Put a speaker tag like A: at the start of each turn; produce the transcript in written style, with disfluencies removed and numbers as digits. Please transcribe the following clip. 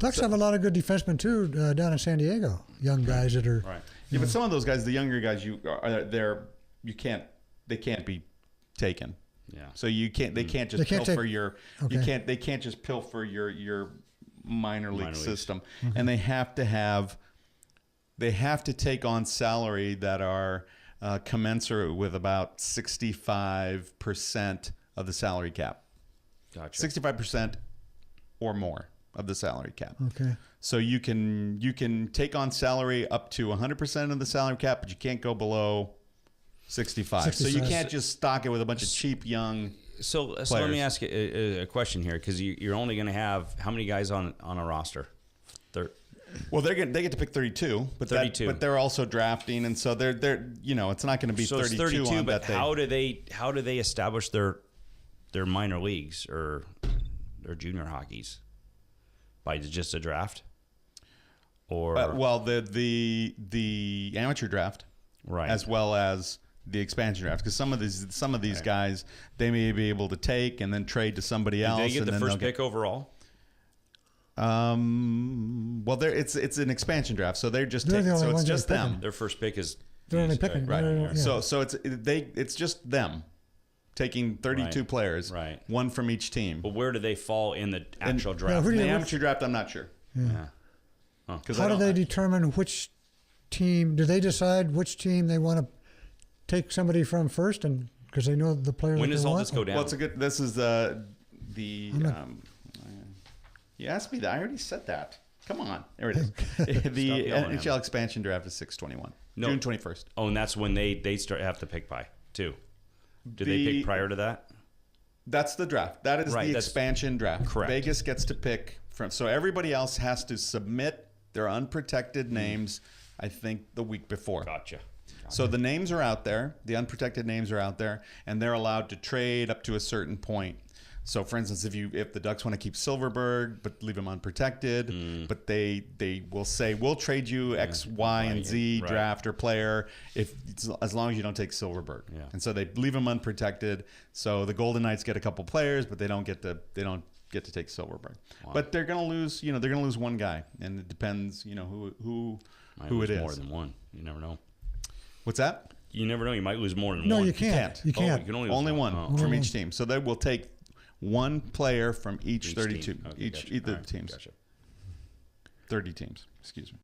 A: Ducks have a lot of good defensemen too down in San Diego. Young guys that are
B: right. Yeah, but some of those guys, the younger guys, they can't be taken.
C: Yeah.
B: So you can't. They can't just pilfer your. Okay. You can't. They can't just pilfer your minor league system, and they have to take on salary that are commensurate with about 65% of the salary cap.
C: Gotcha.
B: 65% or more of the salary cap.
A: Okay.
B: So you can take on salary up to 100% of the salary cap, but you can't go below 65. So you can't just stock it with a bunch of cheap young.
C: So let me ask you a question here, because you're only going to have how many guys on a roster?
B: Well, they get to pick 32, but 32. But they're also drafting, and so they're it's not going to be 32 on
C: but
B: that day.
C: How do they establish their minor leagues or their junior hockeys? By just a draft, or
B: the amateur draft,
C: right,
B: as well as the expansion draft, because some of these guys they may be able to take and then trade to somebody else.
C: Do they get the first pick overall?
B: Well, it's an expansion draft, so they're just taking, so it's just them.
C: Their first pick is
A: they're only picking,
B: right?
A: Yeah.
B: So it's just them taking 32 players,
C: right?
B: One from each team.
C: But where do they fall in the actual draft?
B: In the amateur draft, I'm not sure.
A: Yeah. How do they determine which team? Do they decide which team they want to take somebody from first, and because they know the player?
C: When does all this go down?
B: Well, it's a good. This is you asked me that. I already said that. Come on. There it is. The NHL Expansion Draft is 6/21. June 21st.
C: Oh, and that's when they have to pick by too. Do they pick prior to that?
B: That's the draft. That is the expansion draft.
C: Correct.
B: Vegas gets to pick from. So everybody else has to submit their unprotected names, I think, the week before.
C: Gotcha.
B: So the names are out there. The unprotected names are out there, and they're allowed to trade up to a certain point. So, for instance, if the Ducks want to keep Silverberg but leave him unprotected, but they will say, we'll trade you X, Y, and Z draft or player as long as you don't take Silverberg.
C: Yeah.
B: And so they leave him unprotected. So the Golden Knights get a couple players, but they don't get to take Silverberg. Wow. But they're going to lose. They're going to lose one guy, and it depends. Who it is.
C: More than one. You never know.
B: What's that?
C: You never know. You might lose more than
A: one.
C: No,
A: you can't. You can't.
C: You can
B: only one from each team. So they will take one player from each 32,
C: team. Okay,
B: either teams.
C: Gotcha.
B: 30 teams, excuse me.